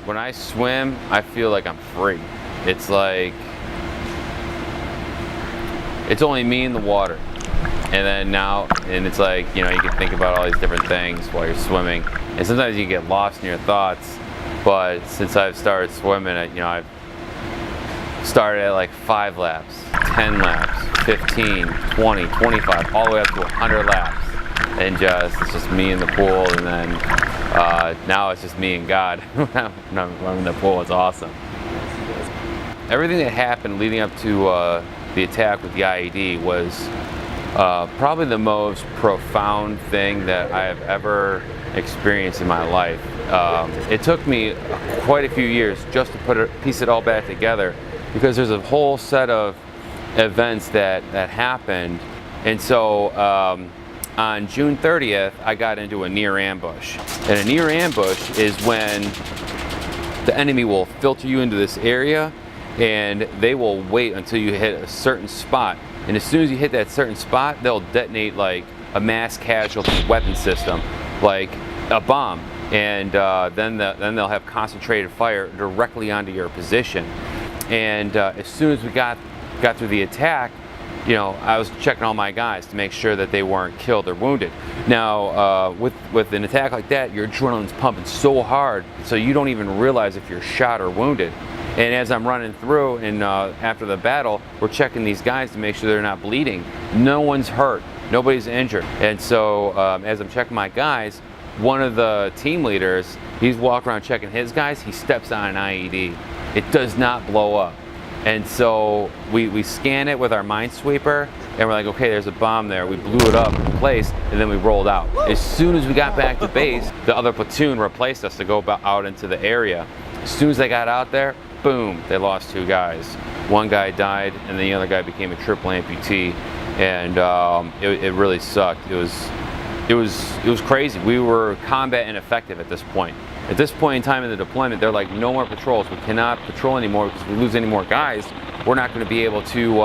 when I swim, I feel like I'm free. It's like, it's only me in the water. And it's like, you know, you can think about all these different things while you're swimming. And sometimes you get lost in your thoughts. But since I've started swimming, I've started at like 5 laps, 10 laps, 15, 20, 25, all the way up to 100 laps. And it's just me in the pool, and then now it's just me and God. When I'm in the pool, it's awesome. Everything that happened leading up to the attack with the IED was probably the most profound thing that I have ever experienced in my life. It took me quite a few years just to piece it all back together, because there's a whole set of events that happened. And so on June 30th, I got into a near ambush. And a near ambush is when the enemy will filter you into this area, and they will wait until you hit a certain spot. And as soon as you hit that certain spot, they'll detonate like a mass casualty weapon system, like a bomb. And then they'll have concentrated fire directly onto your position. And as soon as we got through the attack, you know, I was checking all my guys to make sure that they weren't killed or wounded. Now, with an attack like that, your adrenaline's pumping so hard, so you don't even realize if you're shot or wounded. And as I'm running through, and after the battle, we're checking these guys to make sure they're not bleeding. No one's hurt, nobody's injured. And so as I'm checking my guys, one of the team leaders, he's walking around checking his guys, he steps on an IED. It does not blow up. And so we scan it with our minesweeper, and we're like, okay, there's a bomb there. We blew it up in place, and then we rolled out. As soon as we got back to base, the other platoon replaced us to go out into the area. As soon as they got out there, boom, they lost 2 guys. One guy died, and the other guy became a triple amputee, and it really sucked. It was crazy. We were combat ineffective at this point. At this point in time in the deployment, they're like, no more patrols. We cannot patrol anymore, because if we lose any more guys, we're not going to be able to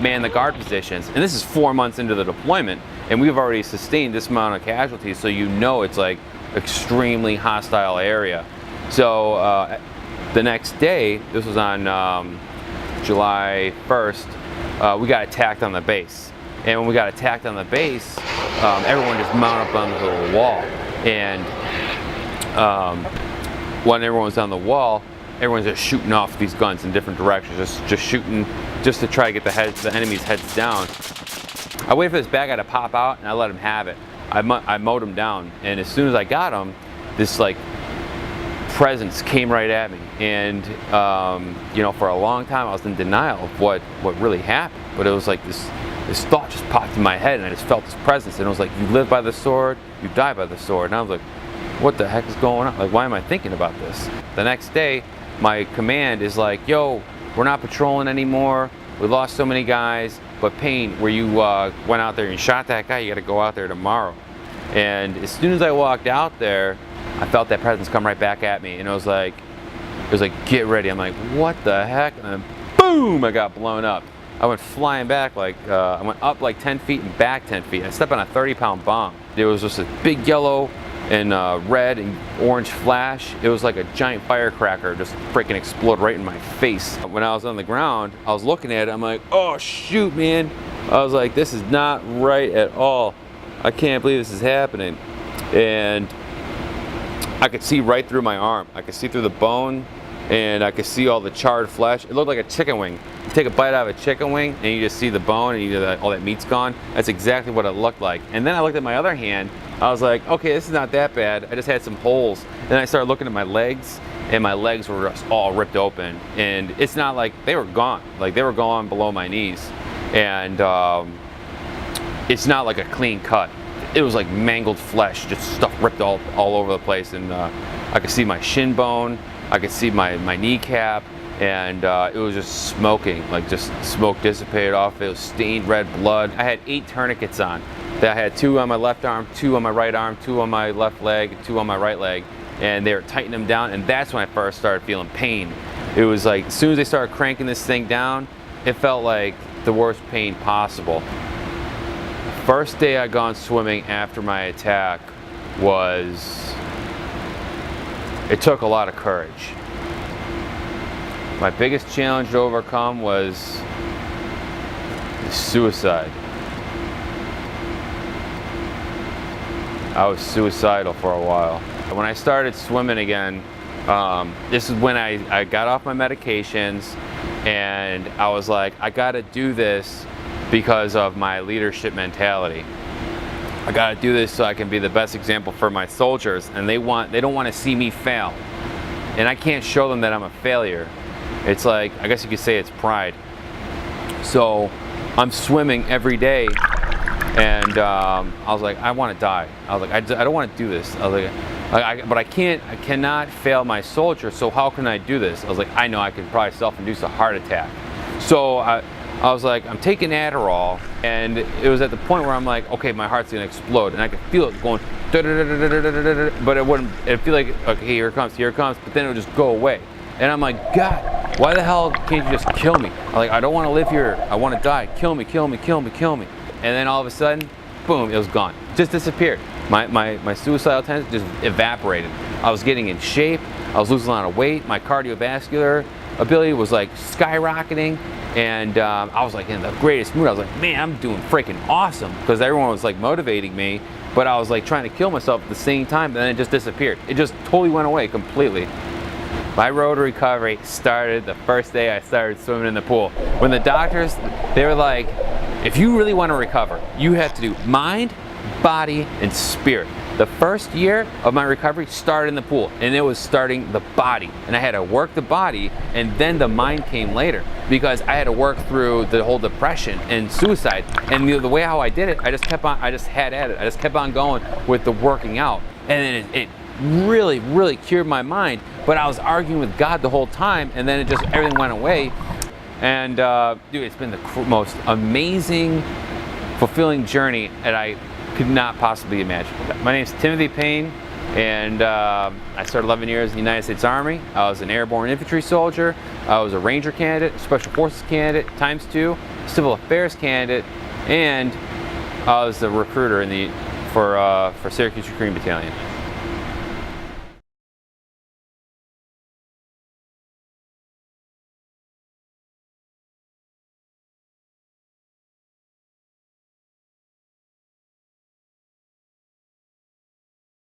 man the guard positions. And this is 4 months into the deployment, and we've already sustained this amount of casualties, so you know it's like extremely hostile area. So the next day, this was on July 1st, we got attacked on the base. And when we got attacked on the base, everyone just mounted up onto the wall. And when everyone's on the wall, everyone's just shooting off these guns in different directions, just shooting, just to try to get the enemy's heads down. I waited for this bad guy to pop out, and I let him have it. I mowed him down, and as soon as I got him, this like presence came right at me. And you know, for a long time I was in denial of what really happened, but it was like this thought just popped in my head, and I just felt this presence, and it was like, you live by the sword, you die by the sword. And I was like, what the heck is going on? Like, why am I thinking about this? The next day, my command is like, yo, we're not patrolling anymore. We lost so many guys, but Payne, where you went out there and shot that guy, you got to go out there tomorrow. And as soon as I walked out there, I felt that presence come right back at me, and it was like, get ready. I'm like, what the heck? And then boom, I got blown up. I went flying back, like I went up like 10 feet and back 10 feet. I stepped on a 30-pound bomb. There was just a big yellow and red and orange flash. It was like a giant firecracker just freaking exploded right in my face. When I was on the ground, I was looking at it, I'm like, oh shoot, man. I was like, this is not right at all. I can't believe this is happening. And I could see right through my arm. I could see through the bone, and I could see all the charred flesh. It looked like a chicken wing. You take a bite out of a chicken wing, and you just see the bone, and all that meat's gone. That's exactly what it looked like. And then I looked at my other hand. I was like, okay, this is not that bad. I just had some holes. Then I started looking at my legs, and my legs were just all ripped open. And it's not like they were gone. Like, they were gone below my knees. And it's not like a clean cut. It was like mangled flesh, just stuff ripped all over the place. And I could see my shin bone. I could see my kneecap, and it was just smoking, like just smoke dissipated off. It was stained red blood. I had 8 tourniquets on. I had 2 on my left arm, 2 on my right arm, 2 on my left leg, 2 on my right leg, and they were tightening them down, and that's when I first started feeling pain. It was like, as soon as they started cranking this thing down, it felt like the worst pain possible. First day I gone swimming after my attack was it took a lot of courage. My biggest challenge to overcome was suicide. I was suicidal for a while. When I started swimming again, this is when I got off my medications, and I was like, I gotta do this because of my leadership mentality. I gotta do this so I can be the best example for my soldiers, and they don't want to see me fail. And I can't show them that I'm a failure. It's like, I guess you could say it's pride. So I'm swimming every day, and I was like, I want to die. I was like, I don't want to do this. I was like, but I cannot fail my soldiers, so how can I do this? I was like, I know I could probably self-induce a heart attack. So I was like, I'm taking Adderall, and it was at the point where I'm like, okay, my heart's gonna explode, and I could feel it going, but it wouldn't, it'd feel like, okay, here it comes, but then it would just go away. And I'm like, God, why the hell can't you just kill me? I'm like, I don't want to live here. I want to die. Kill me, kill me, kill me, kill me. And then all of a sudden, boom, it was gone. Just disappeared. My suicidal tendency just evaporated. I was getting in shape. I was losing a lot of weight. My cardiovascular ability was like skyrocketing. And I was like in the greatest mood. I was like, man, I'm doing freaking awesome. Because everyone was like motivating me. But I was like trying to kill myself at the same time. And then it just disappeared. It just totally went away completely. My road to recovery started the first day I started swimming in the pool. When the doctors, they were like, if you really want to recover, you have to do mind, body, and spirit. The first year of my recovery started in the pool, and it was starting the body. And I had to work the body, and then the mind came later, because I had to work through the whole depression and suicide. And the way how I did it, I just kept on going with the working out. And then it really, really cured my mind, but I was arguing with God the whole time, and then everything went away. And dude, it's been the most amazing, fulfilling journey that I could not possibly imagine. My name's Timothy Payne, and I started 11 years in the United States Army. I was an airborne infantry soldier. I was a Ranger candidate, Special Forces candidate ×2, Civil Affairs candidate, and I was the recruiter for Syracuse Recruiting Battalion.